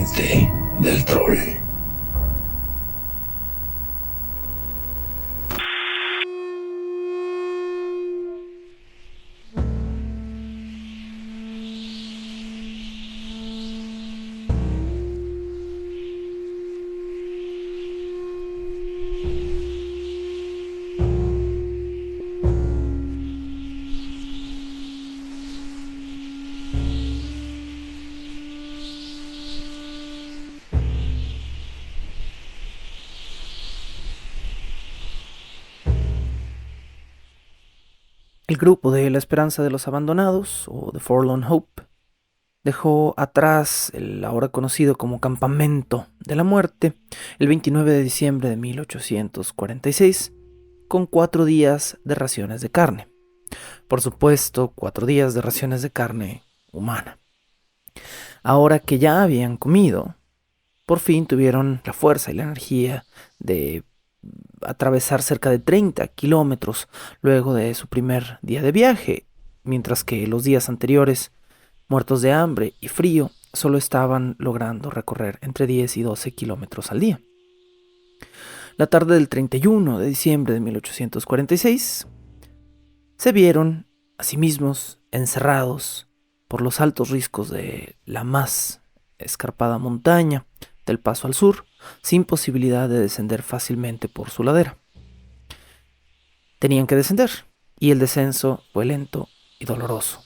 puente del troll. El grupo de La Esperanza de los Abandonados, o The Forlorn Hope, dejó atrás el ahora conocido como Campamento de la Muerte el 29 de diciembre de 1846, con 4 días de raciones de carne. Por supuesto, 4 días de raciones de carne humana. Ahora que ya habían comido, por fin tuvieron la fuerza y la energía de atravesar cerca de 30 kilómetros luego de su primer día de viaje, mientras que los días anteriores, muertos de hambre y frío, solo estaban logrando recorrer entre 10 y 12 kilómetros al día. La tarde del 31 de diciembre de 1846, se vieron a sí mismos encerrados por los altos riscos de la más escarpada montaña del Paso al Sur, sin posibilidad de descender fácilmente por su ladera. Tenían que descender, y el descenso fue lento y doloroso.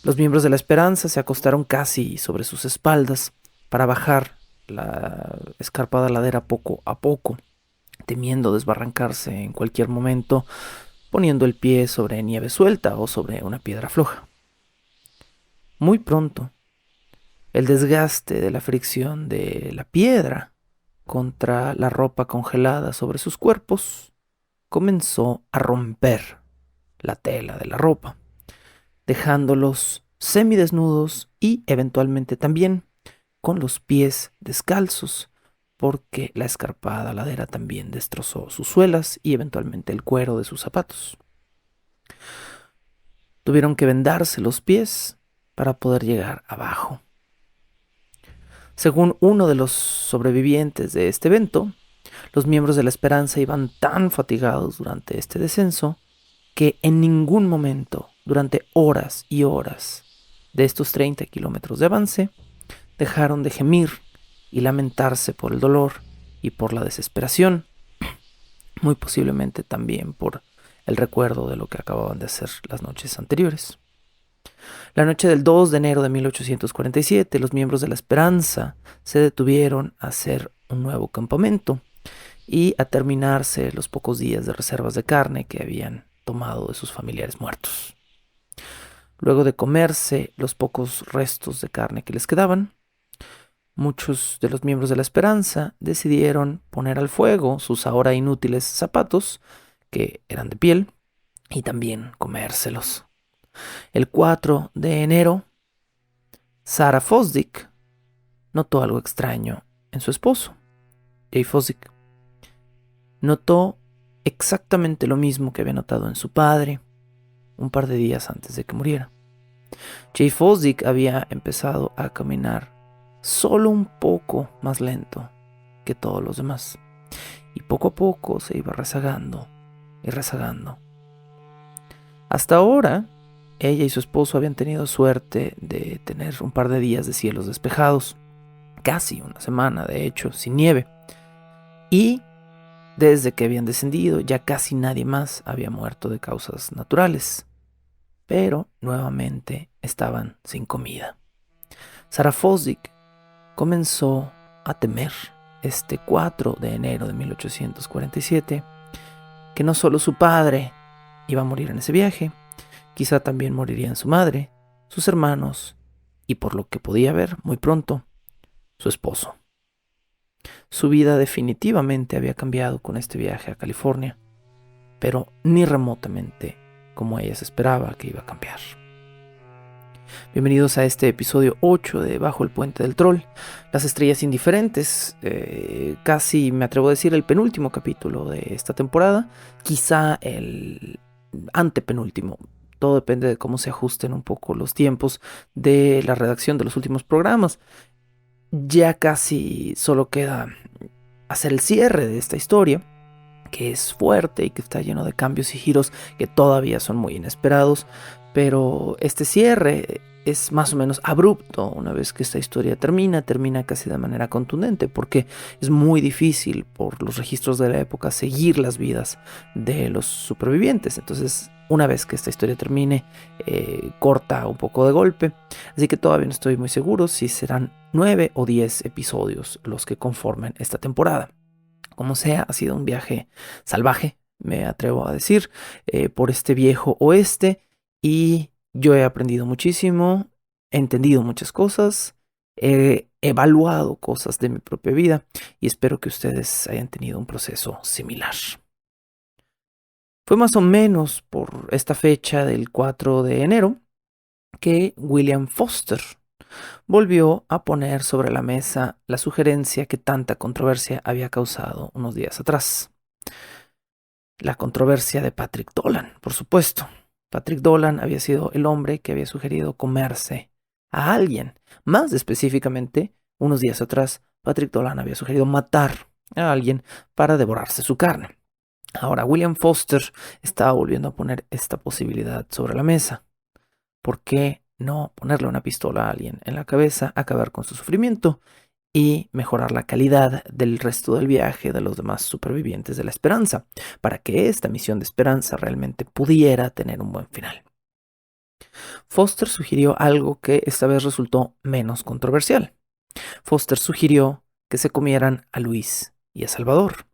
Los miembros de La Esperanza se acostaron casi sobre sus espaldas para bajar la escarpada ladera poco a poco, temiendo desbarrancarse en cualquier momento, poniendo el pie sobre nieve suelta o sobre una piedra floja. Muy pronto, el desgaste de la fricción de la piedra contra la ropa congelada sobre sus cuerpos comenzó a romper la tela de la ropa, dejándolos semidesnudos y eventualmente también con los pies descalzos, porque la escarpada ladera también destrozó sus suelas y eventualmente el cuero de sus zapatos. Tuvieron que vendarse los pies para poder llegar abajo. Según uno de los sobrevivientes de este evento, los miembros de La Esperanza iban tan fatigados durante este descenso que en ningún momento, durante horas y horas de estos 30 kilómetros de avance, dejaron de gemir y lamentarse por el dolor y por la desesperación, muy posiblemente también por el recuerdo de lo que acababan de hacer las noches anteriores. La noche del 2 de enero de 1847, los miembros de La Esperanza se detuvieron a hacer un nuevo campamento y a terminarse los pocos días de reservas de carne que habían tomado de sus familiares muertos. Luego de comerse los pocos restos de carne que les quedaban, muchos de los miembros de La Esperanza decidieron poner al fuego sus ahora inútiles zapatos, que eran de piel, y también comérselos. El 4 de enero, Sarah Fosdick notó algo extraño en su esposo, Jay Fosdick. Notó exactamente lo mismo que había notado en su padre un par de días antes de que muriera. Jay Fosdick había empezado a caminar solo un poco más lento que todos los demás, y poco a poco se iba rezagando y rezagando. Hasta ahora, ella y su esposo habían tenido suerte de tener un par de días de cielos despejados, casi una semana de hecho, sin nieve, y desde que habían descendido ya casi nadie más había muerto de causas naturales, pero nuevamente estaban sin comida. Sarah Fosdick comenzó a temer este 4 de enero de 1847 que no solo su padre iba a morir en ese viaje, quizá también morirían su madre, sus hermanos y, por lo que podía ver muy pronto, su esposo. Su vida definitivamente había cambiado con este viaje a California, pero ni remotamente como ella se esperaba que iba a cambiar. Bienvenidos a este episodio 8 de Bajo el Puente del Troll, las estrellas indiferentes, casi me atrevo a decir el penúltimo capítulo de esta temporada, quizá el antepenúltimo. Todo depende de cómo se ajusten un poco los tiempos de la redacción de los últimos programas. Ya casi solo queda hacer el cierre de esta historia, que es fuerte y que está lleno de cambios y giros que todavía son muy inesperados, pero este cierre es más o menos abrupto. Una vez que esta historia termina casi de manera contundente, porque es muy difícil por los registros de la época seguir las vidas de los supervivientes. Entonces, una vez que esta historia termine, corta un poco de golpe, así que todavía no estoy muy seguro si serán 9 o 10 episodios los que conformen esta temporada. Como sea, ha sido un viaje salvaje, me atrevo a decir, por este viejo oeste, y yo he aprendido muchísimo, he entendido muchas cosas, he evaluado cosas de mi propia vida y espero que ustedes hayan tenido un proceso similar. Fue más o menos por esta fecha del 4 de enero que William Foster volvió a poner sobre la mesa la sugerencia que tanta controversia había causado unos días atrás. La controversia de Patrick Dolan, por supuesto. Patrick Dolan había sido el hombre que había sugerido comerse a alguien. Más específicamente, unos días atrás, Patrick Dolan había sugerido matar a alguien para devorarse su carne. Ahora, William Foster estaba volviendo a poner esta posibilidad sobre la mesa. ¿Por qué no ponerle una pistola a alguien en la cabeza, acabar con su sufrimiento y mejorar la calidad del resto del viaje de los demás supervivientes de la Esperanza, para que esta misión de esperanza realmente pudiera tener un buen final? Foster sugirió algo que esta vez resultó menos controversial. Foster sugirió que se comieran a Luis y a Salvador,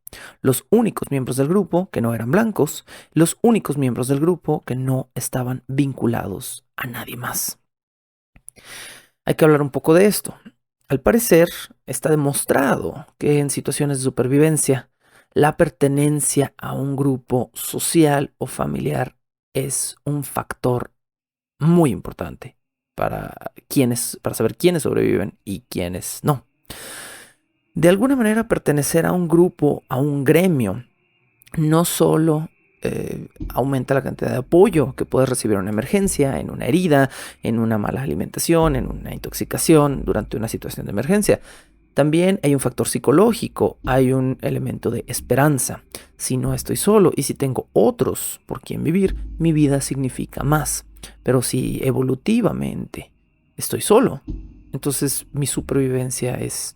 los únicos miembros del grupo que no eran blancos, los únicos miembros del grupo que no estaban vinculados a nadie más. Hay que hablar un poco de esto. Al parecer, está demostrado que en situaciones de supervivencia, la pertenencia a un grupo social o familiar es un factor muy importante para saber quiénes sobreviven y quiénes no. De alguna manera, pertenecer a un grupo, a un gremio, no solo aumenta la cantidad de apoyo que puedes recibir en una emergencia, en una herida, en una mala alimentación, en una intoxicación durante una situación de emergencia. También hay un factor psicológico, hay un elemento de esperanza. Si no estoy solo y si tengo otros por quien vivir, mi vida significa más. Pero si evolutivamente estoy solo, entonces mi supervivencia es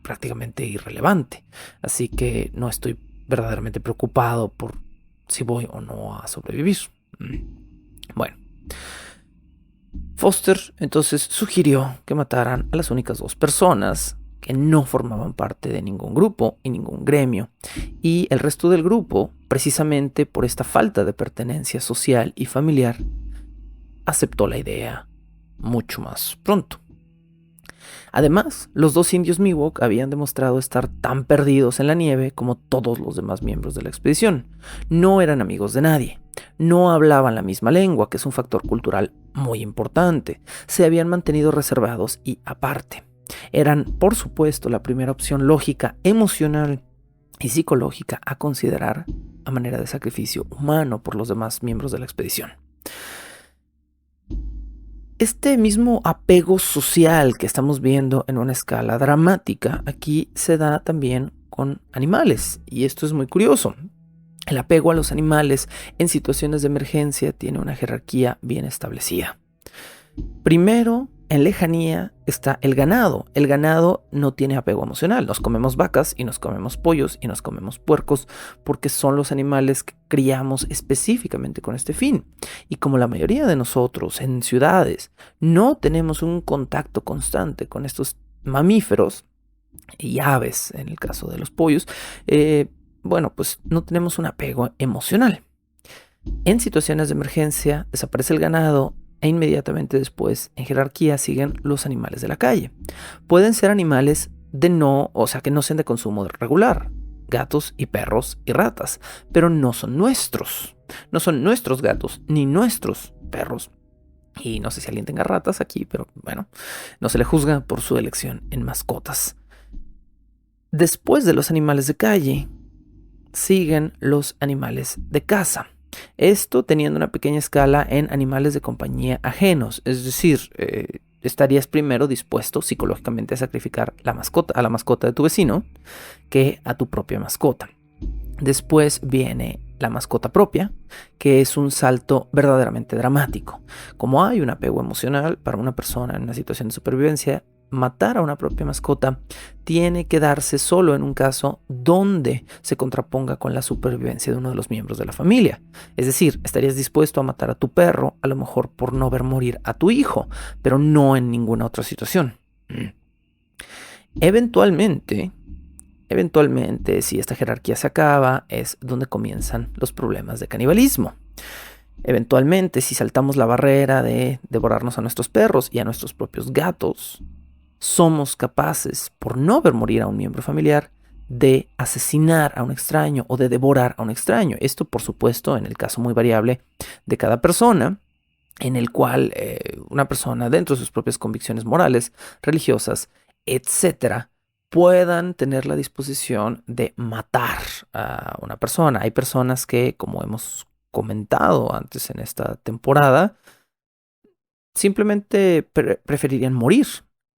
prácticamente irrelevante. Así que no estoy verdaderamente preocupado por si voy o no a sobrevivir. Bueno, Foster entonces sugirió que mataran a las únicas dos personas que no formaban parte de ningún grupo y ningún gremio, y el resto del grupo, precisamente por esta falta de pertenencia social y familiar, aceptó la idea mucho más pronto. Además, los dos indios Miwok habían demostrado estar tan perdidos en la nieve como todos los demás miembros de la expedición. No eran amigos de nadie, no hablaban la misma lengua, que es un factor cultural muy importante. Se habían mantenido reservados y aparte. Eran, por supuesto, la primera opción lógica, emocional y psicológica a considerar a manera de sacrificio humano por los demás miembros de la expedición. Este mismo apego social que estamos viendo en una escala dramática, aquí se da también con animales, y esto es muy curioso. El apego a los animales en situaciones de emergencia tiene una jerarquía bien establecida. Primero, en lejanía está el ganado. El ganado no tiene apego emocional. Nos comemos vacas y nos comemos pollos y nos comemos puercos porque son los animales que criamos específicamente con este fin. Y como la mayoría de nosotros en ciudades no tenemos un contacto constante con estos mamíferos y aves, en el caso de los pollos, bueno, pues no tenemos un apego emocional. En situaciones de emergencia desaparece el ganado e inmediatamente después, en jerarquía, siguen los animales de la calle. Pueden ser animales que no sean de consumo regular, gatos y perros y ratas, pero no son nuestros. No son nuestros gatos ni nuestros perros. Y no sé si alguien tenga ratas aquí, pero bueno, no se le juzga por su elección en mascotas. Después de los animales de calle, siguen los animales de casa. Esto teniendo una pequeña escala en animales de compañía ajenos, es decir, estarías primero dispuesto psicológicamente a sacrificar a la mascota de tu vecino que a tu propia mascota. Después viene la mascota propia, que es un salto verdaderamente dramático. Como hay un apego emocional para una persona en una situación de supervivencia, matar a una propia mascota tiene que darse solo en un caso donde se contraponga con la supervivencia de uno de los miembros de la familia. Es decir, estarías dispuesto a matar a tu perro, a lo mejor por no ver morir a tu hijo, pero no en ninguna otra situación. Eventualmente, si esta jerarquía se acaba, es donde comienzan los problemas de canibalismo. Eventualmente, si saltamos la barrera de devorarnos a nuestros perros y a nuestros propios gatos, somos capaces, por no ver morir a un miembro familiar, de asesinar a un extraño o de devorar a un extraño. Esto, por supuesto, en el caso muy variable de cada persona, en el cual una persona, dentro de sus propias convicciones morales, religiosas, etcétera, puedan tener la disposición de matar a una persona. Hay personas que, como hemos comentado antes en esta temporada, simplemente preferirían morir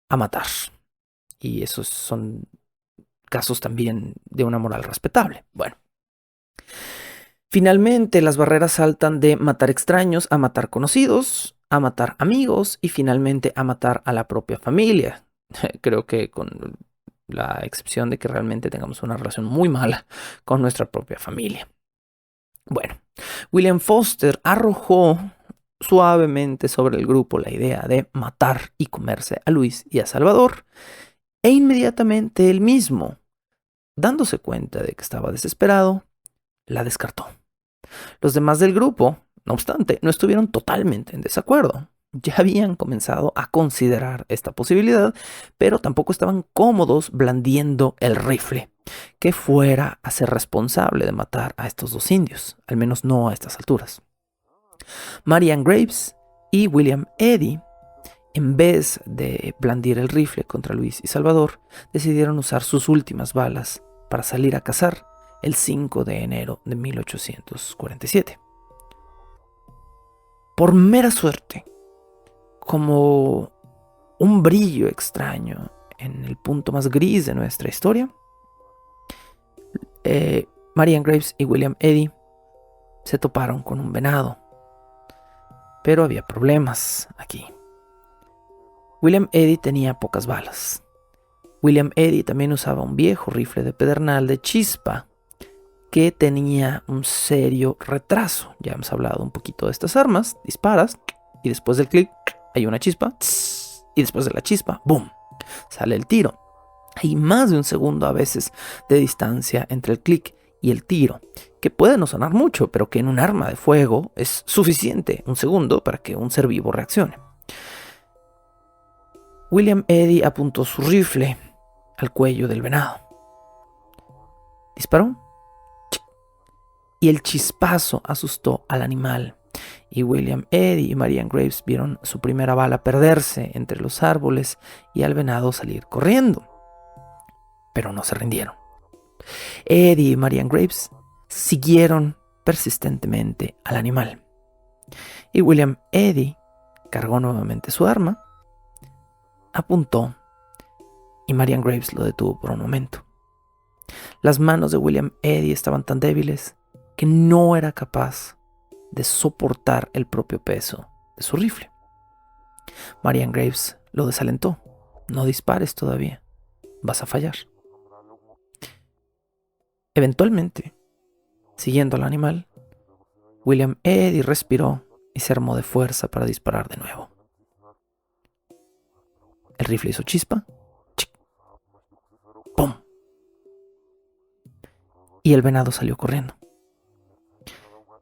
a matar. Y esos son casos también de una moral respetable. Bueno. Finalmente, las barreras saltan de matar extraños a matar conocidos, a matar amigos y finalmente a matar a la propia familia. Creo que con la excepción de que realmente tengamos una relación muy mala con nuestra propia familia. Bueno, William Foster arrojó suavemente sobre el grupo la idea de matar y comerse a Luis y a Salvador, e inmediatamente él mismo, dándose cuenta de que estaba desesperado, la descartó. Los demás del grupo, no obstante, no estuvieron totalmente en desacuerdo. Ya habían comenzado a considerar esta posibilidad, pero tampoco estaban cómodos blandiendo el rifle que fuera a ser responsable de matar a estos dos indios, al menos no a estas alturas. Marianne Graves y William Eddy, en vez de blandir el rifle contra Luis y Salvador, decidieron usar sus últimas balas para salir a cazar el 5 de enero de 1847. Por mera suerte, como un brillo extraño en el punto más gris de nuestra historia, Marianne Graves y William Eddy se toparon con un venado. Pero había problemas aquí. William Eddy tenía pocas balas. William Eddy también usaba un viejo rifle de pedernal de chispa que tenía un serio retraso. Ya hemos hablado un poquito de estas armas. Disparas y después del clic hay una chispa y después de la chispa, ¡boom!, sale el tiro. Hay más de un segundo a veces de distancia entre el clic y el tiro, que puede no sonar mucho, pero que en un arma de fuego es suficiente un segundo para que un ser vivo reaccione. William Eddy apuntó su rifle al cuello del venado. Disparó y el chispazo asustó al animal. Y William Eddy y Marianne Graves vieron su primera bala perderse entre los árboles y al venado salir corriendo. Pero no se rindieron. Eddy y Marianne Graves siguieron persistentemente al animal. Y William Eddy cargó nuevamente su arma, apuntó y Marianne Graves lo detuvo por un momento. Las manos de William Eddy estaban tan débiles que no era capaz de soportar el propio peso de su rifle. Marianne Graves lo desalentó. No dispares todavía, vas a fallar. Eventualmente, siguiendo al animal, William Eddy respiró y se armó de fuerza para disparar de nuevo. El rifle hizo chispa, ¡chic!, ¡pum!, y el venado salió corriendo.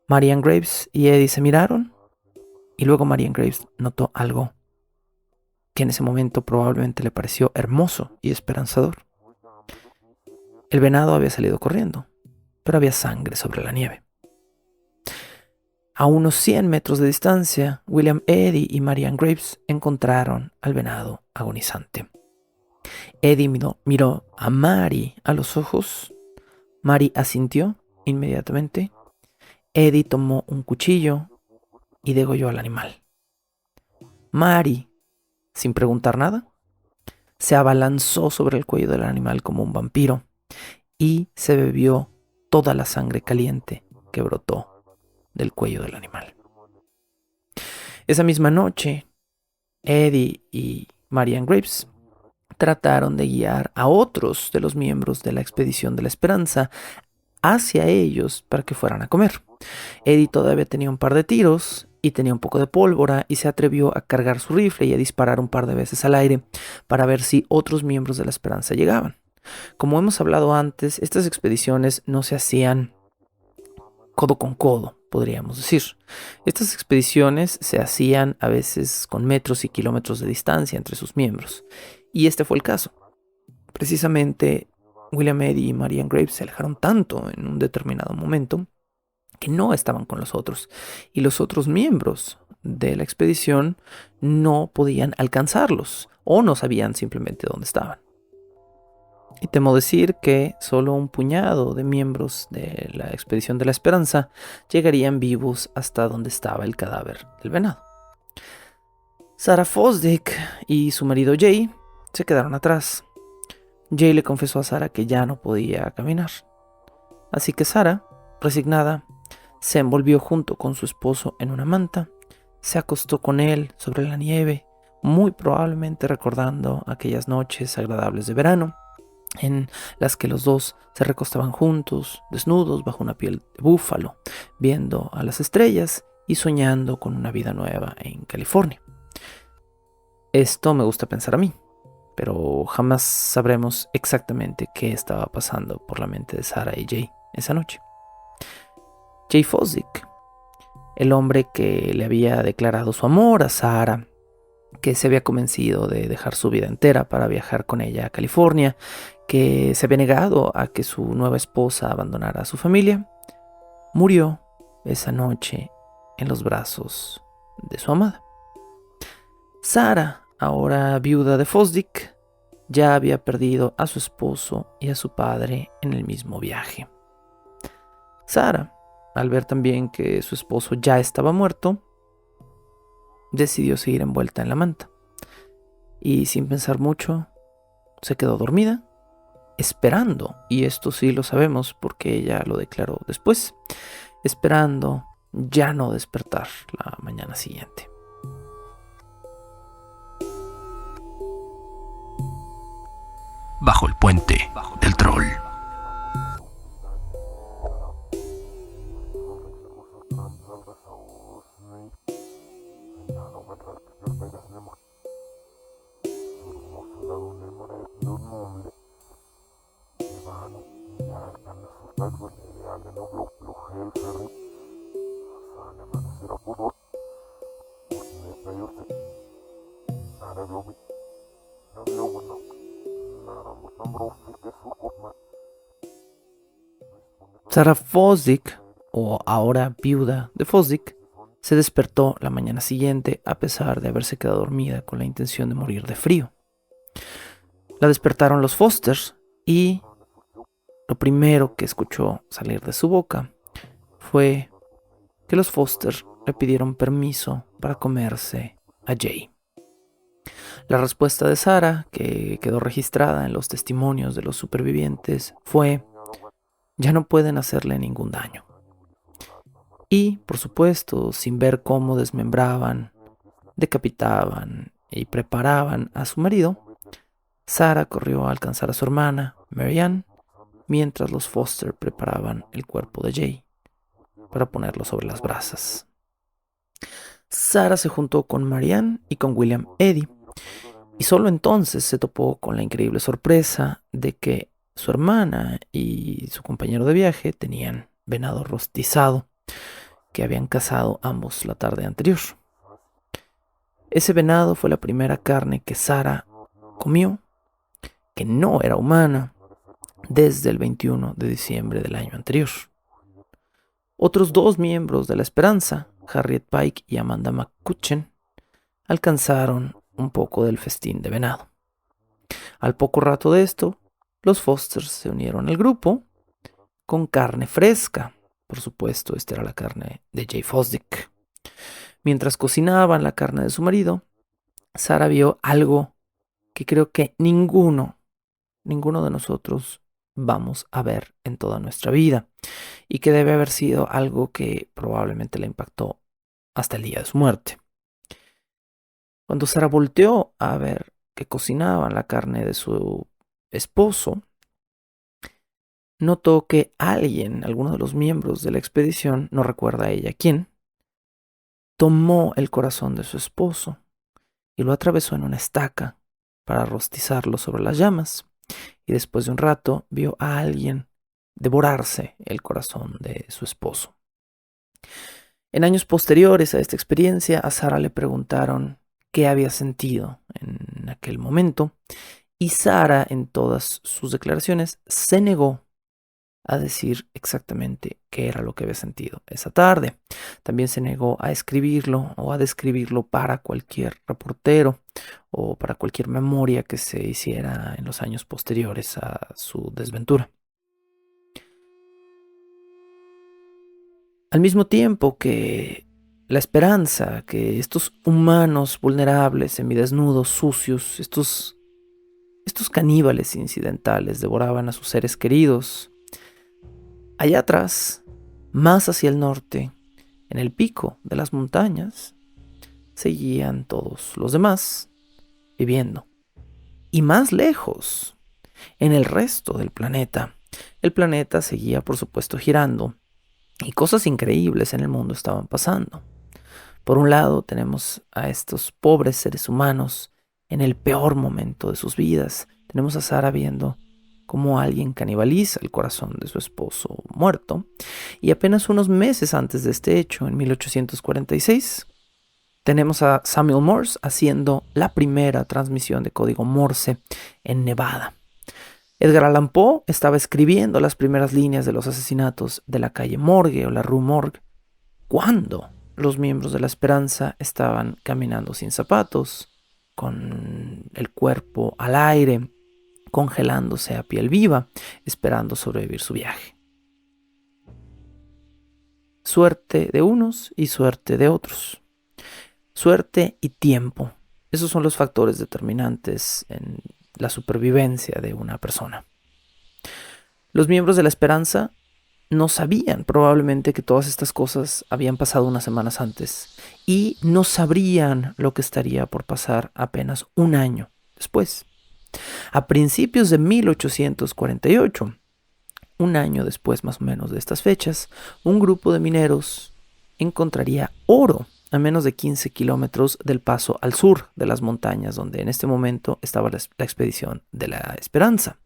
Marianne Graves y Eddy se miraron y luego Marianne Graves notó algo que en ese momento probablemente le pareció hermoso y esperanzador. El venado había salido corriendo, pero había sangre sobre la nieve. A unos 100 metros de distancia, William Eddy y Marianne Graves encontraron al venado agonizante. Eddy miró a Mary a los ojos. Mary asintió inmediatamente. Eddy tomó un cuchillo y degolló al animal. Mary sin preguntar nada, se abalanzó sobre el cuello del animal como un vampiro y se bebió toda la sangre caliente que brotó del cuello del animal. Esa misma noche, Eddie y Marianne Graves trataron de guiar a otros de los miembros de la expedición de la Esperanza hacia ellos para que fueran a comer. Eddie todavía tenía un par de tiros y tenía un poco de pólvora y se atrevió a cargar su rifle y a disparar un par de veces al aire para ver si otros miembros de la Esperanza llegaban. Como hemos hablado antes, estas expediciones no se hacían codo con codo, podríamos decir. Estas expediciones se hacían a veces con metros y kilómetros de distancia entre sus miembros. Y este fue el caso. Precisamente, William Eddy y Marianne Graves se alejaron tanto en un determinado momento que no estaban con los otros. Y los otros miembros de la expedición no podían alcanzarlos o no sabían simplemente dónde estaban. Y temo decir que solo un puñado de miembros de la expedición de la Esperanza llegarían vivos hasta donde estaba el cadáver del venado. Sarah Fosdick y su marido Jay se quedaron atrás. Jay le confesó a Sarah que ya no podía caminar. Así que Sarah, resignada, se envolvió junto con su esposo en una manta, se acostó con él sobre la nieve, muy probablemente recordando aquellas noches agradables de verano, en las que los dos se recostaban juntos, desnudos bajo una piel de búfalo, viendo a las estrellas y soñando con una vida nueva en California. Esto me gusta pensar a mí, pero jamás sabremos exactamente qué estaba pasando por la mente de Sarah y Jay esa noche. Jay Fosdick, el hombre que le había declarado su amor a Sarah, que se había convencido de dejar su vida entera para viajar con ella a California, que se había negado a que su nueva esposa abandonara a su familia, murió esa noche en los brazos de su amada. Sarah, ahora viuda de Fosdick, ya había perdido a su esposo y a su padre en el mismo viaje. Sarah, al ver también que su esposo ya estaba muerto, decidió seguir envuelta en la manta. Y sin pensar mucho, se quedó dormida, esperando, y esto sí lo sabemos porque ella lo declaró después, esperando ya no despertar la mañana siguiente. Bajo el puente del troll. Sarah Fosdick, o ahora viuda de Fosdick, se despertó la mañana siguiente a pesar de haberse quedado dormida con la intención de morir de frío. La despertaron los Fosters y lo primero que escuchó salir de su boca fue que los Foster le pidieron permiso para comerse a Jay. La respuesta de Sarah, que quedó registrada en los testimonios de los supervivientes, fue: ya no pueden hacerle ningún daño. Y, por supuesto, sin ver cómo desmembraban, decapitaban y preparaban a su marido, Sarah corrió a alcanzar a su hermana, Marianne, mientras los Foster preparaban el cuerpo de Jay para ponerlo sobre las brasas. Sarah se juntó con Marianne y con William Eddy, y solo entonces se topó con la increíble sorpresa de que su hermana y su compañero de viaje tenían venado rostizado que habían cazado ambos la tarde anterior. Ese venado fue la primera carne que Sarah comió, que no era humana, desde el 21 de diciembre del año anterior. Otros dos miembros de la Esperanza, Harriet Pike y Amanda McCutcheon, alcanzaron un poco del festín de venado. Al poco rato de esto, los Fosters se unieron al grupo con carne fresca. Por supuesto, esta era la carne de Jay Fosdick. Mientras cocinaban la carne de su marido, Sara vio algo que creo que ninguno de nosotros vamos a ver en toda nuestra vida y que debe haber sido algo que probablemente le impactó hasta el día de su muerte. Cuando Sara volteó a ver que cocinaban la carne de su esposo, notó que alguien, alguno de los miembros de la expedición, no recuerda a ella quién, tomó el corazón de su esposo y lo atravesó en una estaca para rostizarlo sobre las llamas. Y después de un rato vio a alguien devorarse el corazón de su esposo. En años posteriores a esta experiencia, a Sara le preguntaron qué había sentido en aquel momento, y Sara, en todas sus declaraciones, se negó a decir exactamente qué era lo que había sentido esa tarde. También se negó a escribirlo o a describirlo para cualquier reportero o para cualquier memoria que se hiciera en los años posteriores a su desventura. Al mismo tiempo que la esperanza que estos humanos vulnerables, semidesnudos, sucios, estos caníbales incidentales devoraban a sus seres queridos, allá atrás, más hacia el norte, en el pico de las montañas, seguían todos los demás viviendo. Y más lejos, en el resto del planeta, el planeta seguía, por supuesto, girando y cosas increíbles en el mundo estaban pasando. Por un lado, tenemos a estos pobres seres humanos en el peor momento de sus vidas. Tenemos a Sara viendo cómo alguien canibaliza el corazón de su esposo muerto. Y apenas unos meses antes de este hecho, en 1846, tenemos a Samuel Morse haciendo la primera transmisión de código Morse en Nevada. Edgar Allan Poe estaba escribiendo las primeras líneas de los asesinatos de la calle Morgue o la Rue Morgue cuando los miembros de la Esperanza estaban caminando sin zapatos, con el cuerpo al aire, congelándose a piel viva, esperando sobrevivir su viaje. Suerte de unos y suerte de otros. Suerte y tiempo. Esos son los factores determinantes en la supervivencia de una persona. Los miembros de la Esperanza no sabían probablemente que todas estas cosas habían pasado unas semanas antes y no sabrían lo que estaría por pasar apenas un año después. A principios de 1848, un año después más o menos de estas fechas, un grupo de mineros encontraría oro a menos de 15 kilómetros del paso al sur de las montañas donde en este momento estaba la expedición de la Esperanza.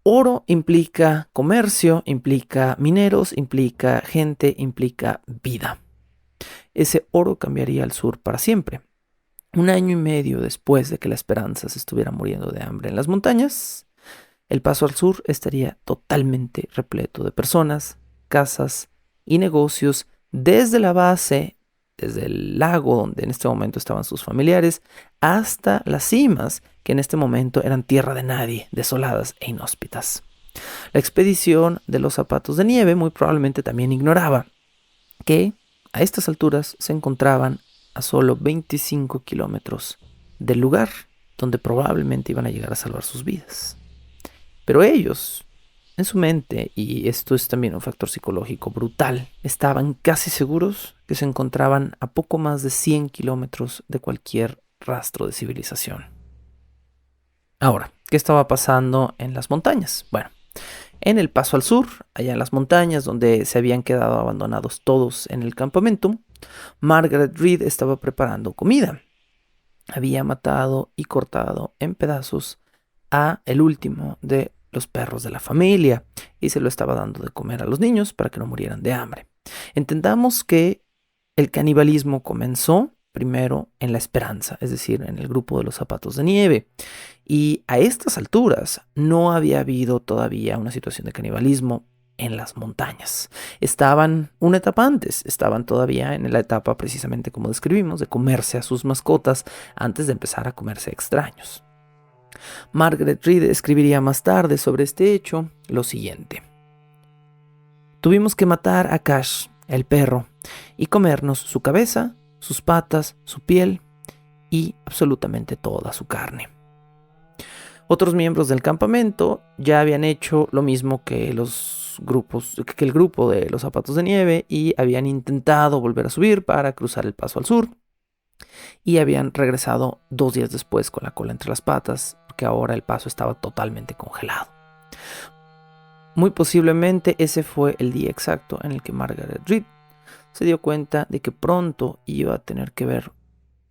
Oro implica comercio, implica mineros, implica gente, implica vida. Ese oro cambiaría al sur para siempre. Un año y medio después de que la Esperanza se estuviera muriendo de hambre en las montañas, el paso al sur estaría totalmente repleto de personas, casas y negocios desde la base, desde el lago donde en este momento estaban sus familiares, hasta las cimas que en este momento eran tierra de nadie, desoladas e inhóspitas. La expedición de los zapatos de nieve muy probablemente también ignoraba que a estas alturas se encontraban a solo 25 kilómetros del lugar donde probablemente iban a llegar a salvar sus vidas. Pero ellos, en su mente, y esto es también un factor psicológico brutal, estaban casi seguros que se encontraban a poco más de 100 kilómetros de cualquier rastro de civilización. Ahora, ¿qué estaba pasando en las montañas? Bueno, en el paso al sur, allá en las montañas donde se habían quedado abandonados todos en el campamento, Margaret Reed estaba preparando comida. Había matado y cortado en pedazos a el último de los perros de la familia y se lo estaba dando de comer a los niños para que no murieran de hambre. Entendamos que el canibalismo comenzó primero en la Esperanza, es decir, en el grupo de los zapatos de nieve. Y a estas alturas no había habido todavía una situación de canibalismo en las montañas. Estaban una etapa antes, estaban todavía en la etapa precisamente como describimos, de comerse a sus mascotas antes de empezar a comerse a extraños. Margaret Reed escribiría más tarde sobre este hecho lo siguiente: tuvimos que matar a Cash, el perro, y comernos su cabeza, sus patas, su piel y absolutamente toda su carne. Otros miembros del campamento ya habían hecho lo mismo que el grupo de los zapatos de nieve y habían intentado volver a subir para cruzar el paso al sur. Y habían regresado 2 días después con la cola entre las patas, porque ahora el paso estaba totalmente congelado. Muy posiblemente ese fue el día exacto en el que Margaret Reed se dio cuenta de que pronto iba a tener que ver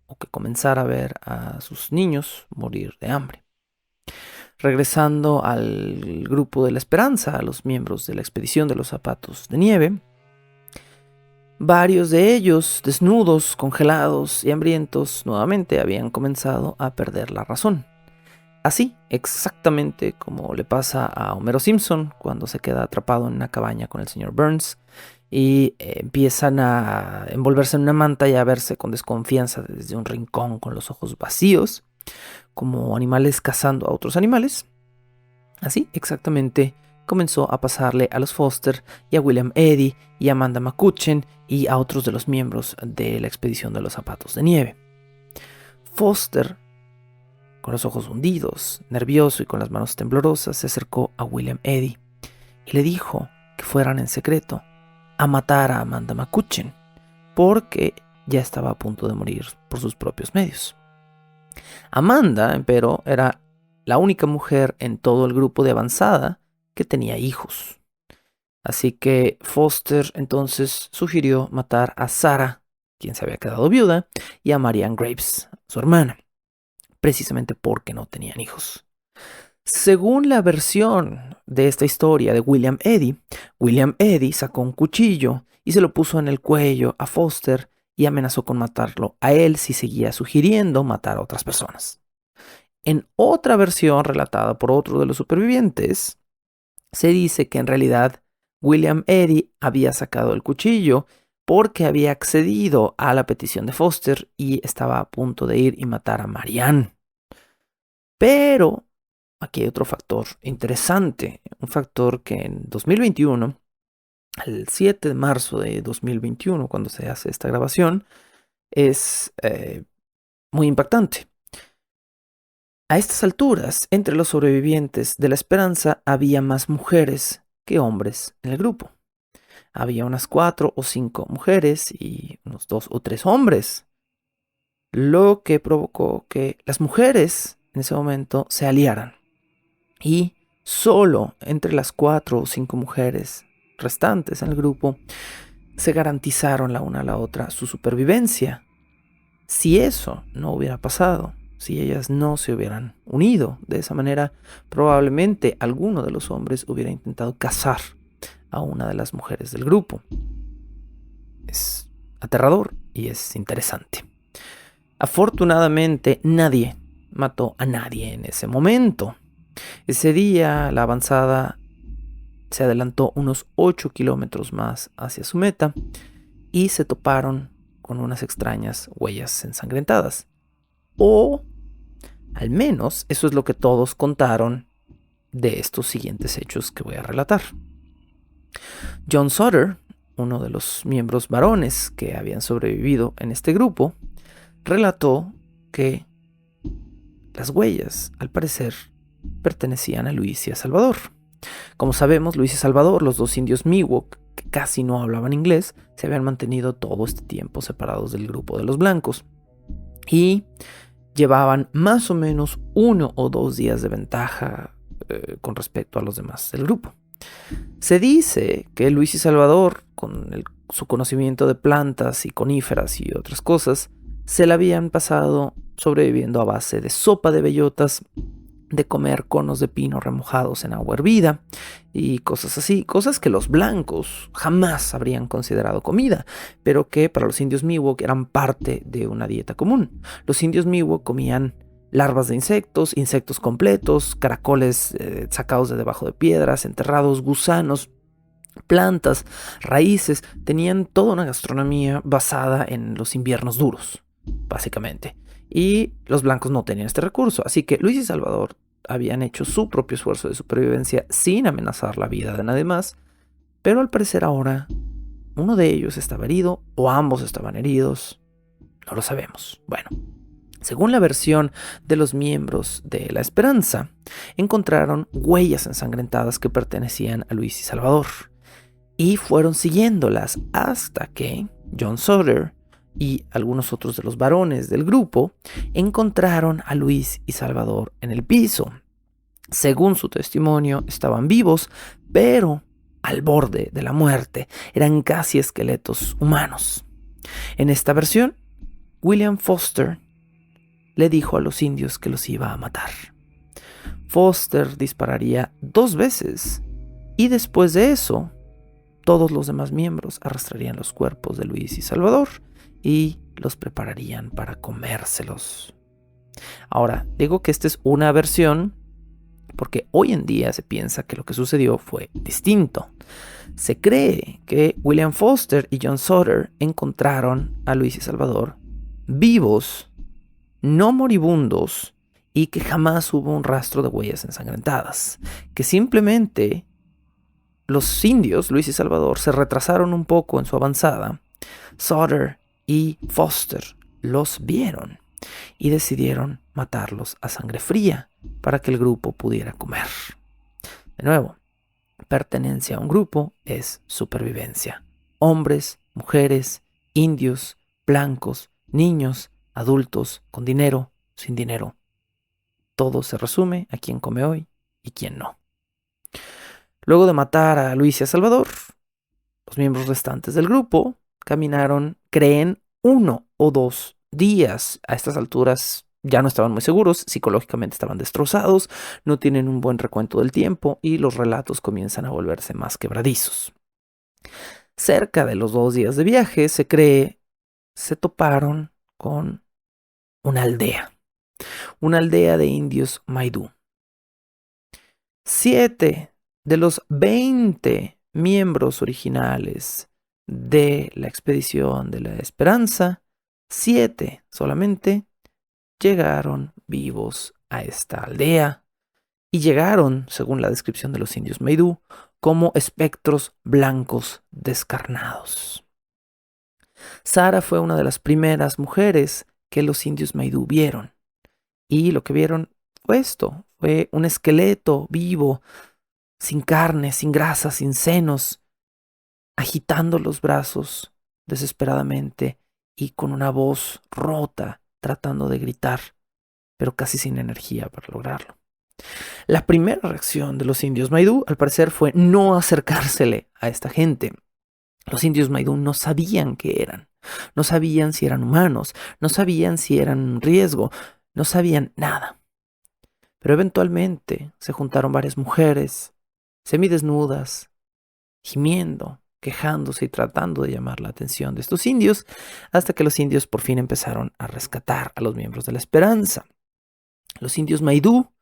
o que comenzar a ver a sus niños morir de hambre. Regresando al grupo de la Esperanza, a los miembros de la expedición de los zapatos de nieve, varios de ellos, desnudos, congelados y hambrientos, nuevamente habían comenzado a perder la razón. Así, exactamente como le pasa a Homero Simpson cuando se queda atrapado en una cabaña con el señor Burns y empiezan a envolverse en una manta y a verse con desconfianza desde un rincón con los ojos vacíos, como animales cazando a otros animales. Así, exactamente, comenzó a pasarle a los Foster y a William Eddy y a Amanda McCutcheon y a otros de los miembros de la expedición de los zapatos de nieve. Foster, con los ojos hundidos, nervioso y con las manos temblorosas, se acercó a William Eddy y le dijo que fueran en secreto a matar a Amanda McCutcheon, porque ya estaba a punto de morir por sus propios medios. Amanda, empero, era la única mujer en todo el grupo de avanzada que tenía hijos. Así que Foster entonces sugirió matar a Sarah, quien se había quedado viuda, y a Marianne Graves, su hermana, precisamente porque no tenían hijos. Según la versión de esta historia de William Eddy sacó un cuchillo y se lo puso en el cuello a Foster y amenazó con matarlo a él si seguía sugiriendo matar a otras personas. En otra versión relatada por otro de los supervivientes, se dice que en realidad William Eddy había sacado el cuchillo porque había accedido a la petición de Foster y estaba a punto de ir y matar a Marianne. Pero aquí hay otro factor interesante, un factor que en 2021, el 7 de marzo de 2021, cuando se hace esta grabación, es muy impactante. A estas alturas, entre los sobrevivientes de la Esperanza había más mujeres que hombres en el grupo. Había unas 4 o 5 mujeres y unos 2 o 3 hombres, lo que provocó que las mujeres en ese momento se aliaran. Y solo entre las 4 o 5 mujeres restantes en el grupo se garantizaron la una a la otra su supervivencia. Si eso no hubiera pasado, si ellas no se hubieran unido de esa manera, probablemente alguno de los hombres hubiera intentado cazar a una de las mujeres del grupo. Es aterrador y es interesante. Afortunadamente, nadie mató a nadie en ese momento. Ese día, la avanzada se adelantó unos 8 kilómetros más hacia su meta y se toparon con unas extrañas huellas ensangrentadas. O, al menos, eso es lo que todos contaron de estos siguientes hechos que voy a relatar. John Sutter, uno de los miembros varones que habían sobrevivido en este grupo, relató que las huellas, al parecer, pertenecían a Luis y a Salvador. Como sabemos, Luis y Salvador, los dos indios Miwok, que casi no hablaban inglés, se habían mantenido todo este tiempo separados del grupo de los blancos y llevaban más o menos 1 o 2 días de ventaja con respecto a los demás del grupo. Se dice que Luis y Salvador, con su conocimiento de plantas y coníferas y otras cosas, se la habían pasado sobreviviendo a base de sopa de bellotas, de comer conos de pino remojados en agua hervida y cosas así, cosas que los blancos jamás habrían considerado comida, pero que para los indios Miwok eran parte de una dieta común. Los indios Miwok comían larvas de insectos, insectos completos, caracoles sacados de debajo de piedras, enterrados, gusanos, plantas, raíces. Tenían toda una gastronomía basada en los inviernos duros, básicamente. Y los blancos no tenían este recurso, así que Luis y Salvador habían hecho su propio esfuerzo de supervivencia sin amenazar la vida de nadie más, pero al parecer ahora uno de ellos estaba herido o ambos estaban heridos, no lo sabemos. Bueno, Según la versión de los miembros de La Esperanza, encontraron huellas ensangrentadas que pertenecían a Luis y Salvador, y fueron siguiéndolas hasta que John Sutter y algunos otros de los varones del grupo encontraron a Luis y Salvador en el piso. Según su testimonio, estaban vivos, pero al borde de la muerte. Eran casi esqueletos humanos. En esta versión, William Foster le dijo a los indios que los iba a matar. Foster dispararía 2 veces y después de eso, todos los demás miembros arrastrarían los cuerpos de Luis y Salvador y los prepararían para comérselos. Ahora, digo que esta es una versión porque hoy en día se piensa que lo que sucedió fue distinto. Se cree que William Foster y John Sutter encontraron a Luis y Salvador vivos, no moribundos, y que jamás hubo un rastro de huellas ensangrentadas, que simplemente los indios, Luis y Salvador, se retrasaron un poco en su avanzada. Sutter y Foster los vieron y decidieron matarlos a sangre fría para que el grupo pudiera comer. De nuevo, pertenencia a un grupo es supervivencia. Hombres, mujeres, indios, blancos, niños, adultos, con dinero, sin dinero. Todo se resume a quién come hoy y quién no. Luego de matar a Luis y a Salvador, los miembros restantes del grupo caminaron, creen, 1 o 2 días. A estas alturas ya no estaban muy seguros, psicológicamente estaban destrozados, no tienen un buen recuento del tiempo y los relatos comienzan a volverse más quebradizos. Cerca de los 2 días de viaje, se cree, se toparon con una aldea de indios Maidú. 7 de los 20 miembros originales de la expedición de la Esperanza, 7 solamente llegaron vivos a esta aldea y llegaron, según la descripción de los indios Maidú, como espectros blancos descarnados. Sara fue una de las primeras mujeres que los indios Maidú vieron, y lo que vieron fue esto, fue un esqueleto vivo, sin carne, sin grasa, sin senos, agitando los brazos desesperadamente y con una voz rota, tratando de gritar, pero casi sin energía para lograrlo. La primera reacción de los indios Maidú, al parecer, fue no acercársele a esta gente. Los indios Maidú no sabían qué eran, no sabían si eran humanos, no sabían si eran un riesgo, no sabían nada. Pero eventualmente se juntaron varias mujeres, semidesnudas, gimiendo, quejándose y tratando de llamar la atención de estos indios, hasta que los indios por fin empezaron a rescatar a los miembros de la Esperanza. Los indios Maidú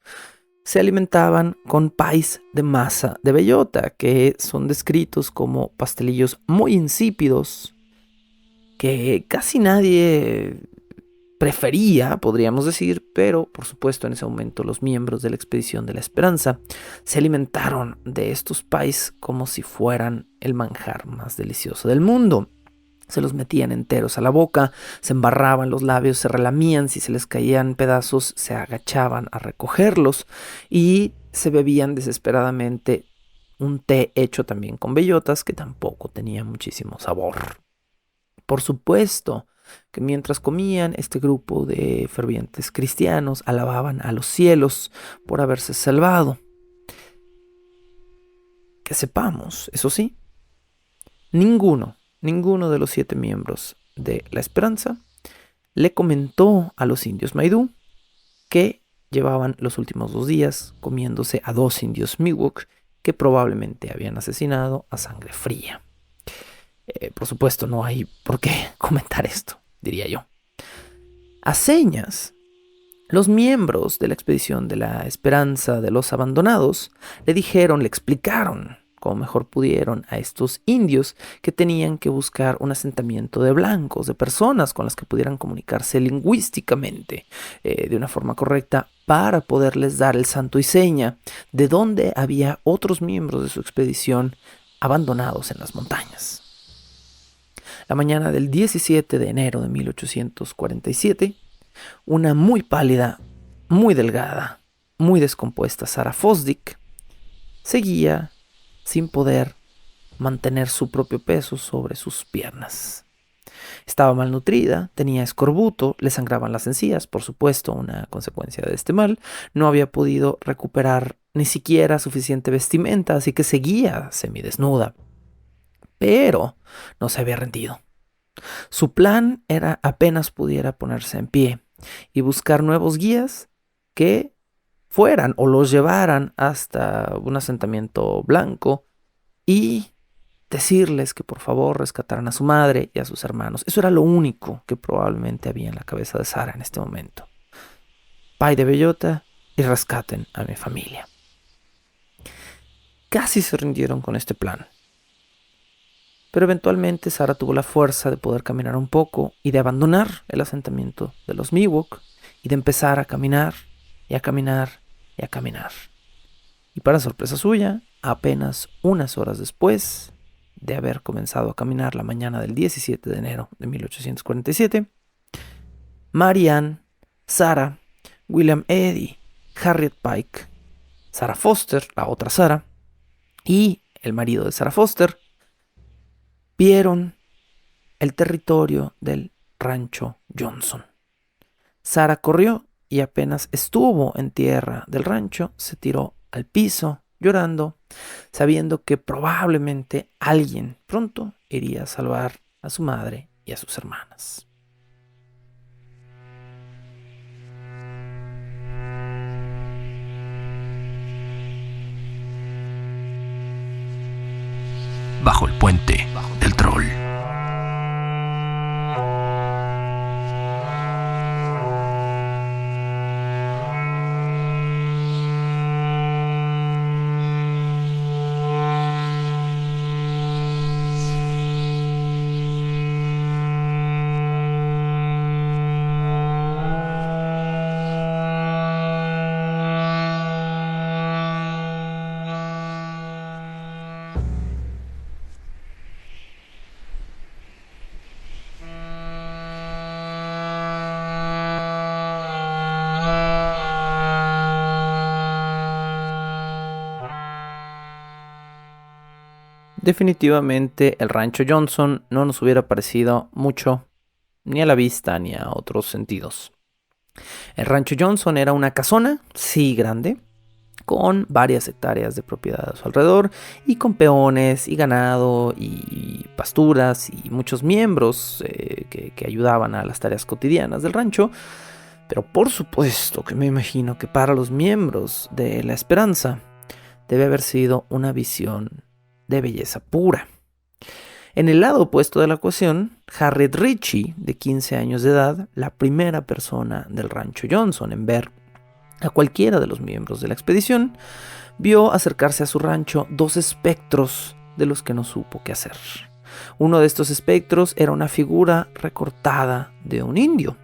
se alimentaban con pais de masa de bellota, que son descritos como pastelillos muy insípidos, que casi nadie prefería, podríamos decir, pero por supuesto en ese momento los miembros de la expedición de la Esperanza se alimentaron de estos pais como si fueran el manjar más delicioso del mundo. Se los metían enteros a la boca, se embarraban los labios, se relamían, si se les caían pedazos se agachaban a recogerlos y se bebían desesperadamente un té hecho también con bellotas que tampoco tenía muchísimo sabor. Por supuesto que mientras comían, este grupo de fervientes cristianos alababan a los cielos por haberse salvado. Que sepamos, eso sí, ninguno de los 7 miembros de la Esperanza le comentó a los indios Maidú que llevaban los últimos 2 días comiéndose a 2 indios Miwok que probablemente habían asesinado a sangre fría. Por supuesto, no hay por qué comentar esto, diría yo. A señas, los miembros de la expedición de la Esperanza de los Abandonados le explicaron como mejor pudieron a estos indios que tenían que buscar un asentamiento de blancos, de personas con las que pudieran comunicarse lingüísticamente de una forma correcta para poderles dar el santo y seña de dónde había otros miembros de su expedición abandonados en las montañas. La mañana del 17 de enero de 1847, Una muy pálida, muy delgada, muy descompuesta Sarah Fosdick seguía sin poder mantener su propio peso sobre sus piernas. Estaba malnutrida, tenía escorbuto, le sangraban las encías, por supuesto, una consecuencia de este mal. No había podido recuperar ni siquiera suficiente vestimenta, así que seguía semidesnuda. Pero no se había rendido. Su plan era apenas pudiera ponerse en pie y buscar nuevos guías que fueran o los llevaran hasta un asentamiento blanco y decirles que por favor rescataran a su madre y a sus hermanos. Eso era lo único que probablemente había en la cabeza de Sarah en este momento. Pay de bellota y rescaten a mi familia. Casi se rindieron con este plan. Pero eventualmente Sarah tuvo la fuerza de poder caminar un poco y de abandonar el asentamiento de los Miwok y de empezar a caminar y a caminar y a caminar. Y para sorpresa suya, apenas unas horas después de haber comenzado a caminar la mañana del 17 de enero de 1847, Marianne, Sarah, William Eddy, Harriet Pike, Sarah Foster, la otra Sarah, y el marido de Sarah Foster, vieron el territorio del rancho Johnson. Sarah corrió y apenas estuvo en tierra del rancho, se tiró al piso llorando, sabiendo que probablemente alguien pronto iría a salvar a su madre y a sus hermanas. Bajo el puente del troll. Definitivamente el rancho Johnson no nos hubiera parecido mucho ni a la vista ni a otros sentidos. El rancho Johnson era una casona, sí grande, con varias hectáreas de propiedad a su alrededor y con peones y ganado y pasturas y muchos miembros que ayudaban a las tareas cotidianas del rancho. Pero por supuesto que me imagino que para los miembros de La Esperanza debe haber sido una visión de belleza pura. En el lado opuesto de la ecuación, Harriet Ritchie, de 15 años de edad, la primera persona del rancho Johnson en ver a cualquiera de los miembros de la expedición, vio acercarse a su rancho dos espectros de los que no supo qué hacer. Uno de estos espectros era una figura recortada de un indio.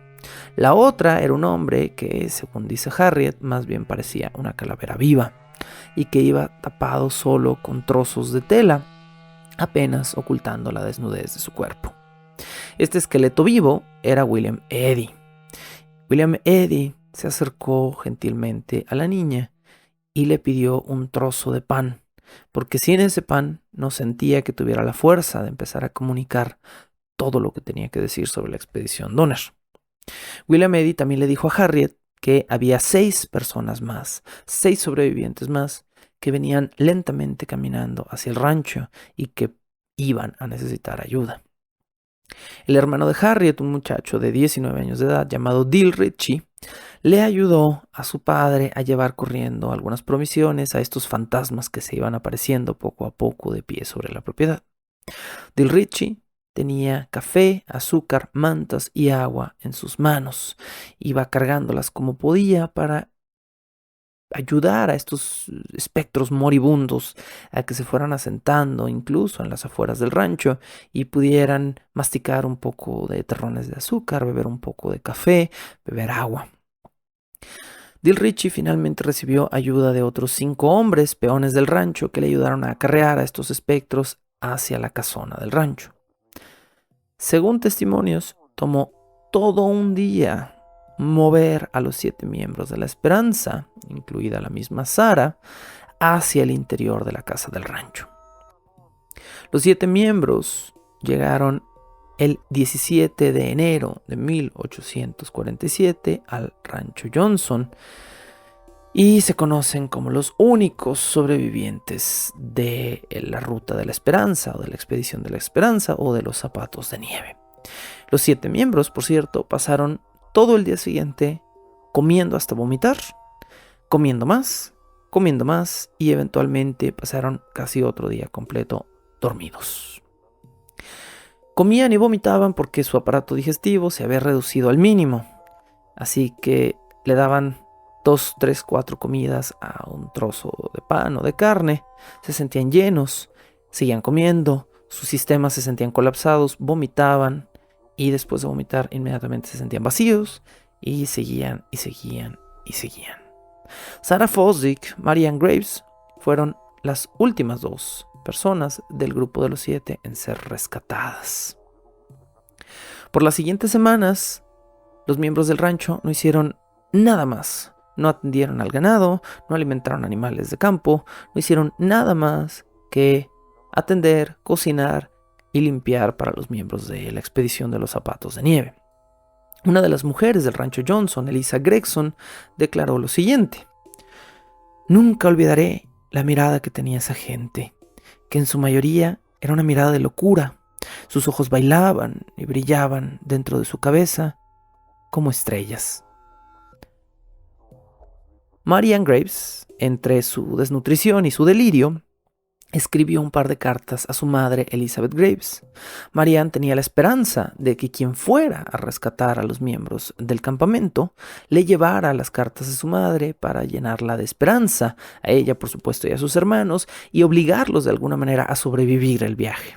La otra era un hombre que, según dice Harriet, más bien parecía una calavera viva y que iba tapado solo con trozos de tela, apenas ocultando la desnudez de su cuerpo. Este esqueleto vivo era William Eddy. William Eddy se acercó gentilmente a la niña y le pidió un trozo de pan, porque sin ese pan no sentía que tuviera la fuerza de empezar a comunicar todo lo que tenía que decir sobre la expedición Donner. William Eddy también le dijo a Harriet que había 6 personas más, 6 sobrevivientes más, que venían lentamente caminando hacia el rancho y que iban a necesitar ayuda. El hermano de Harriet, un muchacho de 19 años de edad llamado Dill Ritchie, le ayudó a su padre a llevar corriendo algunas provisiones a estos fantasmas que se iban apareciendo poco a poco de pie sobre la propiedad. Dill Ritchie tenía café, azúcar, mantas y agua en sus manos. Iba cargándolas como podía para ayudar a estos espectros moribundos a que se fueran asentando incluso en las afueras del rancho y pudieran masticar un poco de terrones de azúcar, beber un poco de café, beber agua. Dill Ritchie finalmente recibió ayuda de otros 5 hombres, peones del rancho, que le ayudaron a acarrear a estos espectros hacia la casona del rancho. Según testimonios, tomó todo un día mover a los 7 miembros de la Esperanza, incluida la misma Sarah, hacia el interior de la casa del rancho. Los 7 miembros llegaron el 17 de enero de 1847 al rancho Johnson y se conocen como los únicos sobrevivientes de la ruta de la Esperanza o de la expedición de la Esperanza o de los zapatos de nieve. Los 7 miembros, por cierto, pasaron todo el día siguiente comiendo hasta vomitar, comiendo más y eventualmente pasaron casi otro día completo dormidos. Comían y vomitaban porque su aparato digestivo se había reducido al mínimo, así que le daban 2, 3, 4 comidas a un trozo de pan o de carne, se sentían llenos, seguían comiendo, sus sistemas se sentían colapsados, vomitaban y después de vomitar inmediatamente se sentían vacíos y seguían. Sarah Fosdick, Marianne Graves fueron las últimas 2 personas del grupo de los 7 en ser rescatadas. Por las siguientes semanas, los miembros del rancho no hicieron nada más. No atendieron al ganado, no alimentaron animales de campo, no hicieron nada más que atender, cocinar y limpiar para los miembros de la expedición de los zapatos de nieve. Una de las mujeres del rancho Johnson, Eliza Gregson, declaró lo siguiente: "Nunca olvidaré la mirada que tenía esa gente, que en su mayoría era una mirada de locura. Sus ojos bailaban y brillaban dentro de su cabeza como estrellas". Marianne Graves, entre su desnutrición y su delirio, escribió un par de cartas a su madre Elizabeth Graves. Marianne tenía la esperanza de que quien fuera a rescatar a los miembros del campamento le llevara las cartas a su madre para llenarla de esperanza, a ella por supuesto y a sus hermanos, y obligarlos de alguna manera a sobrevivir el viaje.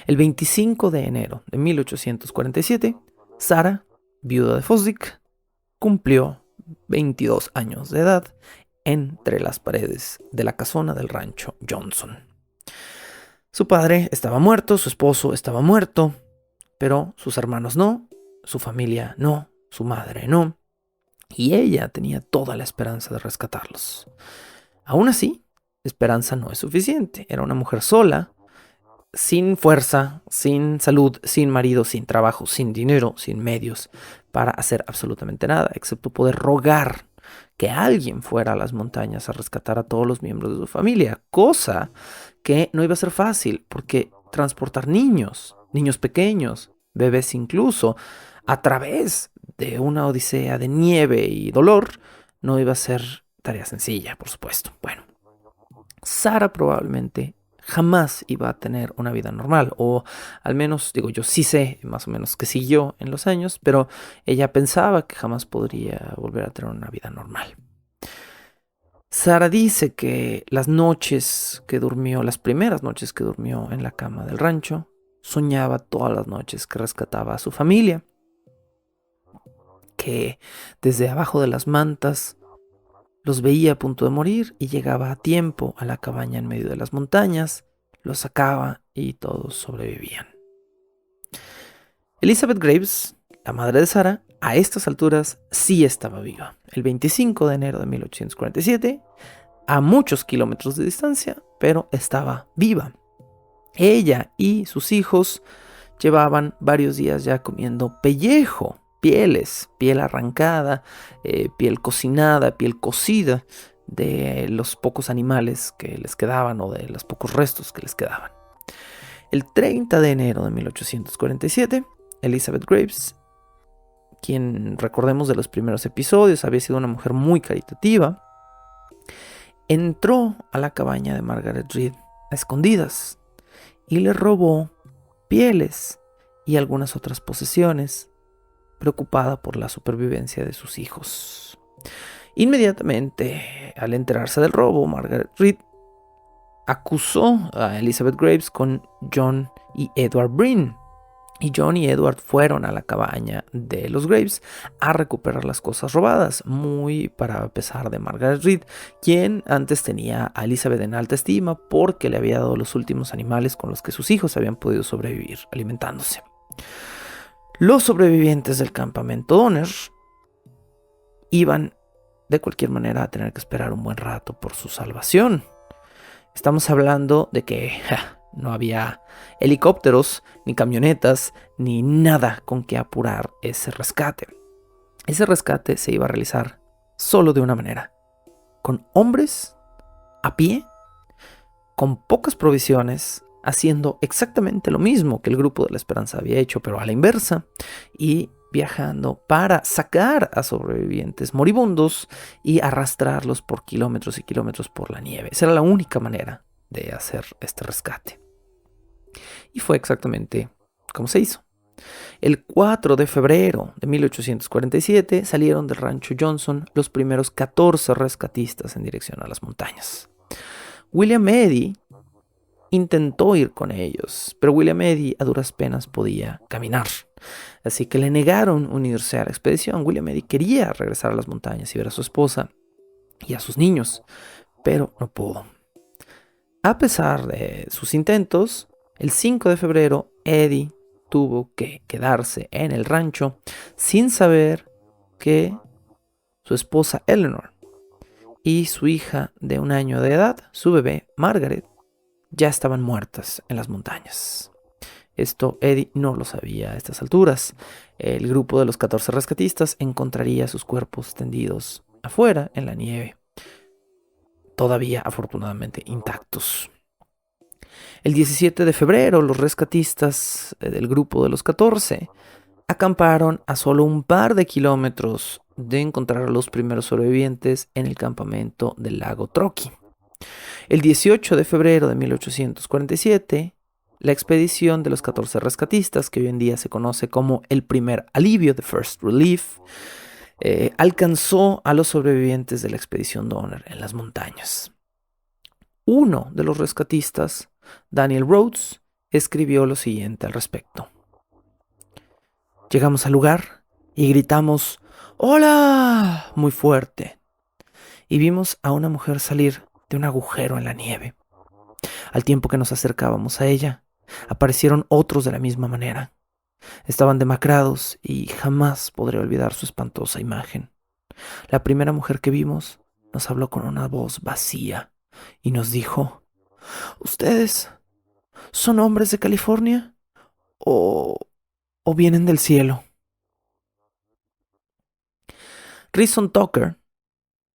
El 25 de enero de 1847, Sarah, viuda de Fosdick, cumplió 22 años de edad entre las paredes de la casona del rancho Johnson. Su padre estaba muerto, su esposo estaba muerto, pero sus hermanos no, su familia no, su madre no, y ella tenía toda la esperanza de rescatarlos. Aún así, esperanza no es suficiente. Era una mujer sola, sin fuerza, sin salud, sin marido, sin trabajo, sin dinero, sin medios para hacer absolutamente nada, excepto poder rogar que alguien fuera a las montañas a rescatar a todos los miembros de su familia, cosa que no iba a ser fácil, porque transportar niños pequeños, bebés incluso, a través de una odisea de nieve y dolor, no iba a ser tarea sencilla, por supuesto. Bueno, Sarah probablemente jamás iba a tener una vida normal, o al menos, yo sí sé más o menos que siguió en los años, pero ella pensaba que jamás podría volver a tener una vida normal. Sarah dice que las primeras noches que durmió en la cama del rancho, soñaba todas las noches que rescataba a su familia, que desde abajo de las mantas los veía a punto de morir y llegaba a tiempo a la cabaña en medio de las montañas, los sacaba y todos sobrevivían. Elizabeth Graves, la madre de Sarah, a estas alturas sí estaba viva. El 25 de enero de 1847, a muchos kilómetros de distancia, pero estaba viva. Ella y sus hijos llevaban varios días ya comiendo pellejo, piel arrancada, piel cocinada, piel cocida de los pocos animales que les quedaban o de los pocos restos que les quedaban. El 30 de enero de 1847, Elizabeth Graves, quien recordemos de los primeros episodios había sido una mujer muy caritativa, entró a la cabaña de Margaret Reed a escondidas y le robó pieles y algunas otras posesiones, preocupada por la supervivencia de sus hijos. Inmediatamente, al enterarse del robo, Margaret Reed acusó a Elizabeth Graves con John y Edward Breen. Y John y Edward fueron a la cabaña de los Graves a recuperar las cosas robadas, muy para pesar de Margaret Reed, quien antes tenía a Elizabeth en alta estima porque le había dado los últimos animales con los que sus hijos habían podido sobrevivir alimentándose. Los sobrevivientes del campamento Donner iban de cualquier manera a tener que esperar un buen rato por su salvación. Estamos hablando de que no había helicópteros, ni camionetas, ni nada con que apurar ese rescate. Ese rescate se iba a realizar solo de una manera, con hombres a pie, con pocas provisiones, haciendo exactamente lo mismo que el grupo de la Esperanza había hecho, pero a la inversa, y viajando para sacar a sobrevivientes moribundos y arrastrarlos por kilómetros y kilómetros por la nieve. Esa era la única manera de hacer este rescate. Y fue exactamente como se hizo. El 4 de febrero de 1847 salieron del rancho Johnson los primeros 14 rescatistas en dirección a las montañas. William Eddy intentó ir con ellos, pero William Eddy a duras penas podía caminar. Así que le negaron unirse a la expedición. William Eddy quería regresar a las montañas y ver a su esposa y a sus niños, pero no pudo. A pesar de sus intentos, el 5 de febrero Eddy tuvo que quedarse en el rancho sin saber que su esposa Eleanor y su hija de 1 año de edad, su bebé Margaret, ya estaban muertas en las montañas. Esto Eddy no lo sabía a estas alturas. El grupo de los 14 rescatistas encontraría sus cuerpos tendidos afuera en la nieve, todavía afortunadamente intactos. El 17 de febrero, los rescatistas del grupo de los 14 acamparon a solo un par de kilómetros de encontrar a los primeros sobrevivientes en el campamento del lago Truckee. El 18 de febrero de 1847, la expedición de los 14 rescatistas, que hoy en día se conoce como el primer alivio, The First Relief, alcanzó a los sobrevivientes de la expedición Donner en las montañas. Uno de los rescatistas, Daniel Rhodes, escribió lo siguiente al respecto. Llegamos al lugar y gritamos ¡Hola! Muy fuerte. Y vimos a una mujer salir de un agujero en la nieve. Al tiempo que nos acercábamos a ella, aparecieron otros de la misma manera. Estaban demacrados y jamás podré olvidar su espantosa imagen. La primera mujer que vimos nos habló con una voz vacía y nos dijo: ¿Ustedes son hombres de California o vienen del cielo? Reason Tucker,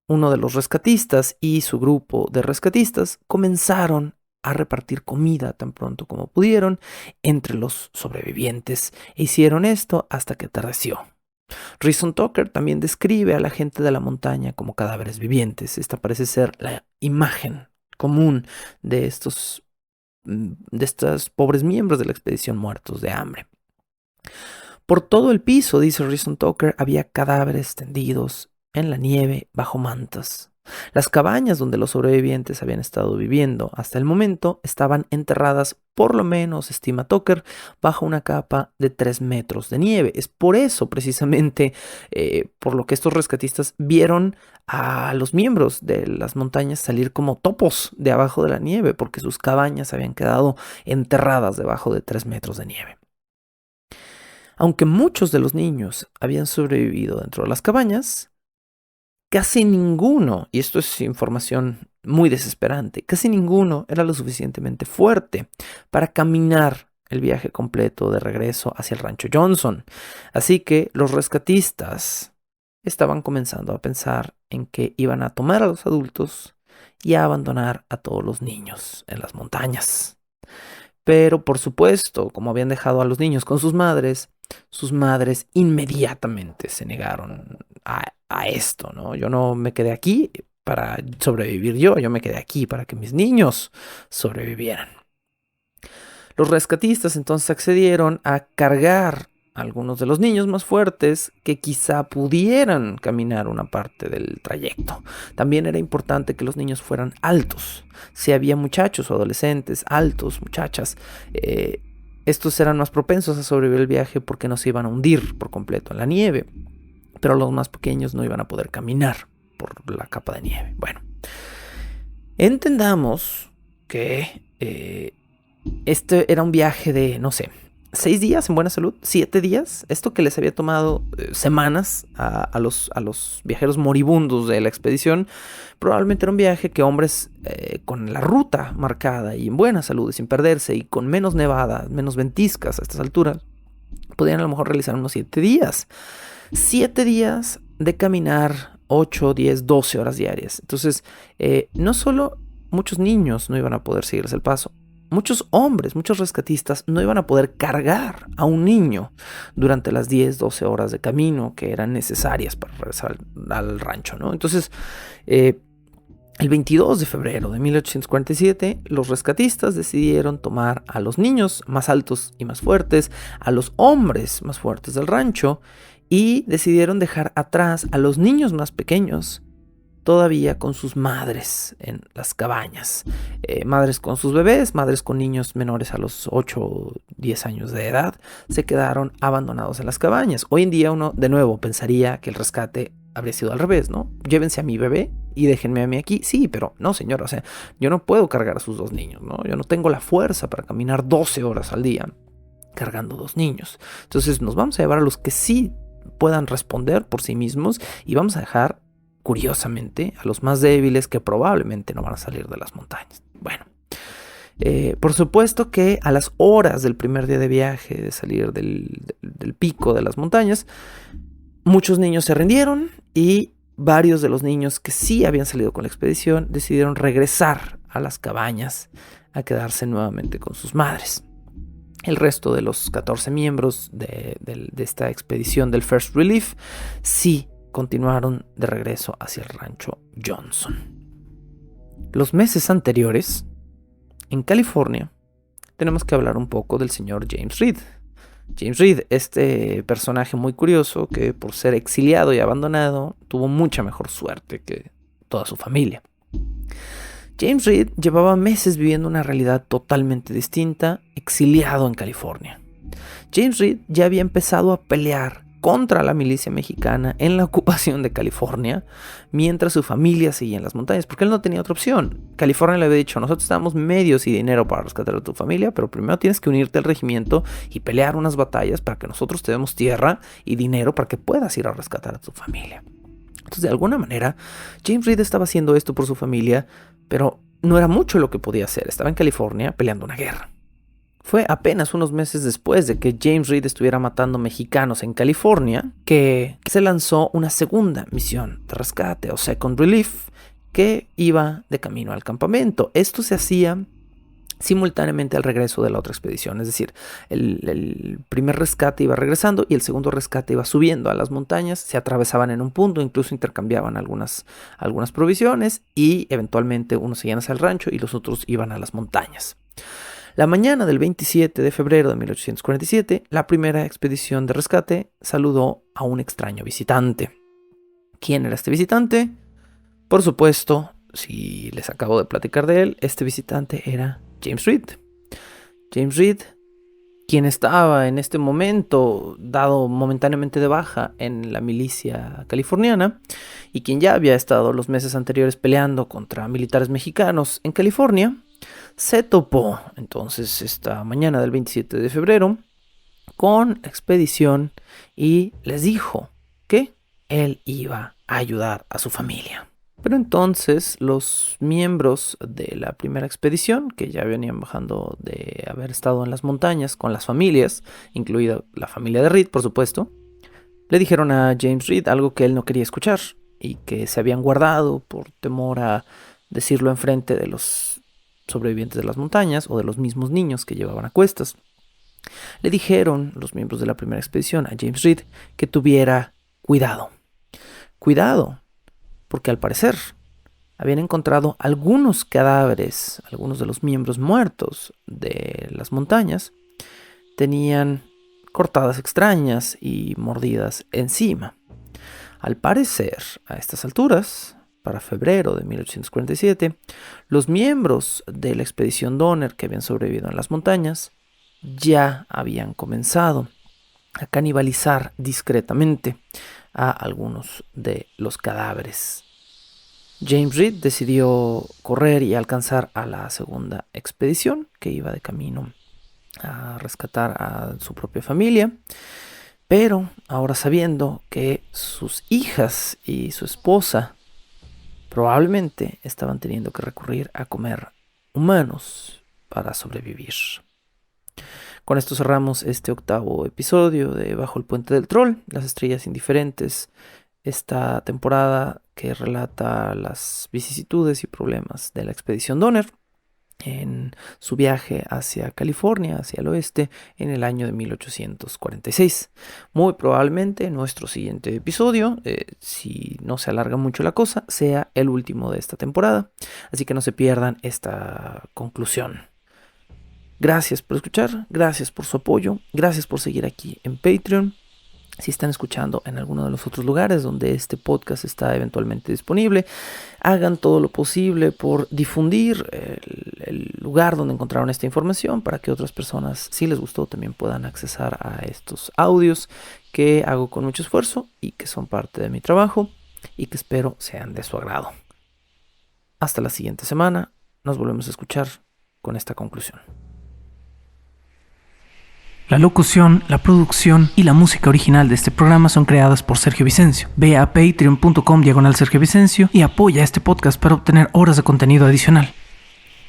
uno de los rescatistas, y su grupo de rescatistas comenzaron a repartir comida tan pronto como pudieron entre los sobrevivientes e hicieron esto hasta que atardeció. Reason Tucker también describe a la gente de la montaña como cadáveres vivientes. Esta parece ser la imagen común de estos pobres miembros de la expedición muertos de hambre. Por todo el piso, dice Reason Tucker, había cadáveres tendidos en la nieve bajo mantas. Las cabañas donde los sobrevivientes habían estado viviendo hasta el momento estaban enterradas, por lo menos, estima Tucker, bajo una capa de 3 metros de nieve. Es por eso, precisamente, por lo que estos rescatistas vieron a los miembros de las montañas salir como topos de abajo de la nieve, porque sus cabañas habían quedado enterradas debajo de 3 metros de nieve. Aunque muchos de los niños habían sobrevivido dentro de las cabañas, casi ninguno, y esto es información muy desesperante, casi ninguno era lo suficientemente fuerte para caminar el viaje completo de regreso hacia el rancho Johnson. Así que los rescatistas estaban comenzando a pensar en que iban a tomar a los adultos y a abandonar a todos los niños en las montañas. Pero, por supuesto, como habían dejado a los niños con sus madres inmediatamente se negaron a esto, ¿no? Yo no me quedé aquí para sobrevivir yo me quedé aquí para que mis niños sobrevivieran. Los rescatistas entonces accedieron a cargar a algunos de los niños más fuertes que quizá pudieran caminar una parte del trayecto. También era importante que los niños fueran altos. Si había muchachos o adolescentes altos, muchachas, estos eran más propensos a sobrevivir el viaje porque no se iban a hundir por completo en la nieve. Pero los más pequeños no iban a poder caminar por la capa de nieve. Bueno, entendamos que este era un viaje de, no sé, 6 días en buena salud, 7 días. Esto que les había tomado semanas a los viajeros moribundos de la expedición, probablemente era un viaje que hombres con la ruta marcada y en buena salud y sin perderse y con menos nevada, menos ventiscas a estas alturas, podían a lo mejor realizar unos 7 días. 7 días de caminar 8, 10, 12 horas diarias. Entonces, no solo muchos niños no iban a poder seguirles el paso, muchos hombres, muchos rescatistas no iban a poder cargar a un niño durante las 10, 12 horas de camino que eran necesarias para regresar al rancho, ¿no? Entonces, el 22 de febrero de 1847, los rescatistas decidieron tomar a los niños más altos y más fuertes, a los hombres más fuertes del rancho, y decidieron dejar atrás a los niños más pequeños, todavía con sus madres en las cabañas. Madres con sus bebés, madres con niños menores a los 8 o 10 años de edad, se quedaron abandonados en las cabañas. Hoy en día uno, de nuevo, pensaría que el rescate habría sido al revés, ¿no? Llévense a mi bebé y déjenme a mí aquí. Sí, pero no, señora, o sea, yo no puedo cargar a sus 2 niños, ¿no? Yo no tengo la fuerza para caminar 12 horas al día cargando 2 niños. Entonces nos vamos a llevar a los que sí puedan responder por sí mismos y vamos a dejar, curiosamente, a los más débiles que probablemente no van a salir de las montañas. Bueno, por supuesto que a las horas del primer día de viaje, de salir del pico de las montañas, muchos niños se rindieron y varios de los niños que sí habían salido con la expedición decidieron regresar a las cabañas a quedarse nuevamente con sus madres. El resto de los 14 miembros de esta expedición del First Relief sí continuaron de regreso hacia el rancho Johnson. Los meses anteriores, en California, tenemos que hablar un poco del señor James Reed. James Reed, este personaje muy curioso que por ser exiliado y abandonado tuvo mucha mejor suerte que toda su familia. James Reed llevaba meses viviendo una realidad totalmente distinta, exiliado en California. James Reed ya había empezado a pelear contra la milicia mexicana en la ocupación de California, mientras su familia seguía en las montañas, porque él no tenía otra opción. California le había dicho: nosotros te damos medios y dinero para rescatar a tu familia, pero primero tienes que unirte al regimiento y pelear unas batallas para que nosotros te demos tierra y dinero para que puedas ir a rescatar a tu familia. Entonces, de alguna manera, James Reed estaba haciendo esto por su familia, pero no era mucho lo que podía hacer. Estaba en California peleando una guerra. Fue apenas unos meses después de que James Reed estuviera matando mexicanos en California que se lanzó una segunda misión de rescate, o Second Relief, que iba de camino al campamento. Esto se hacía simultáneamente al regreso de la otra expedición, es decir, el primer rescate iba regresando y el segundo rescate iba subiendo a las montañas, se atravesaban en un punto, incluso intercambiaban algunas provisiones y eventualmente unos seguían hacia el rancho y los otros iban a las montañas. La mañana del 27 de febrero de 1847, la primera expedición de rescate saludó a un extraño visitante. ¿Quién era este visitante? Por supuesto, si les acabo de platicar de él, este visitante era James Reed. James Reed, quien estaba en este momento dado momentáneamente de baja en la milicia californiana y quien ya había estado los meses anteriores peleando contra militares mexicanos en California, se topó entonces esta mañana del 27 de febrero con la expedición y les dijo que él iba a ayudar a su familia. Pero entonces los miembros de la primera expedición, que ya venían bajando de haber estado en las montañas con las familias, incluida la familia de Reed, por supuesto, le dijeron a James Reed algo que él no quería escuchar y que se habían guardado por temor a decirlo enfrente de los sobrevivientes de las montañas o de los mismos niños que llevaban a cuestas. Le dijeron los miembros de la primera expedición a James Reed que tuviera cuidado. Cuidado, porque al parecer habían encontrado algunos cadáveres, algunos de los miembros muertos de las montañas, tenían cortadas extrañas y mordidas encima. Al parecer, a estas alturas, para febrero de 1847, los miembros de la expedición Donner que habían sobrevivido en las montañas ya habían comenzado a canibalizar discretamente a algunos de los cadáveres. James Reed decidió correr y alcanzar a la segunda expedición que iba de camino a rescatar a su propia familia, pero ahora sabiendo que sus hijas y su esposa probablemente estaban teniendo que recurrir a comer humanos para sobrevivir. Con esto cerramos este 8º episodio de Bajo el Puente del Troll, las estrellas indiferentes, esta temporada que relata las vicisitudes y problemas de la expedición Donner en su viaje hacia California, hacia el oeste, en el año de 1846. Muy probablemente nuestro siguiente episodio, si no se alarga mucho la cosa, sea el último de esta temporada, así que no se pierdan esta conclusión. Gracias por escuchar, gracias por su apoyo, gracias por seguir aquí en Patreon. Si están escuchando en alguno de los otros lugares donde este podcast está eventualmente disponible, hagan todo lo posible por difundir el lugar donde encontraron esta información para que otras personas, si les gustó, también puedan accesar a estos audios que hago con mucho esfuerzo y que son parte de mi trabajo y que espero sean de su agrado. Hasta la siguiente semana, nos volvemos a escuchar con esta conclusión. La locución, la producción y la música original de este programa son creadas por Sergio Vicencio. Ve a patreon.com/Sergio Vicencio y apoya este podcast para obtener horas de contenido adicional.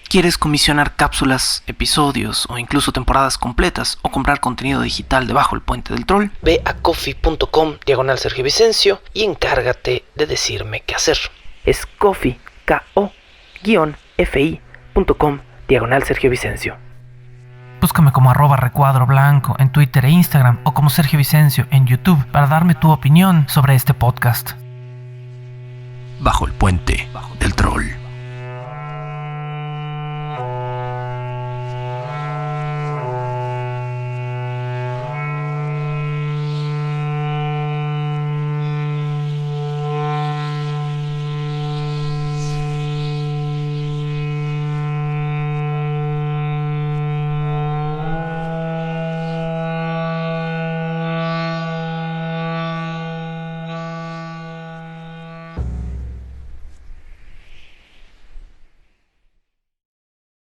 ¿Quieres comisionar cápsulas, episodios o incluso temporadas completas o comprar contenido digital de Bajo el Puente del Troll? Ve a coffee.com/Sergio Vicencio y encárgate de decirme qué hacer. Es coffee, ko-fi.com/Sergio Vicencio. Búscame como @recuadro_blanco en Twitter e Instagram o como Sergio Vicencio en YouTube para darme tu opinión sobre este podcast. Bajo el Puente del Troll.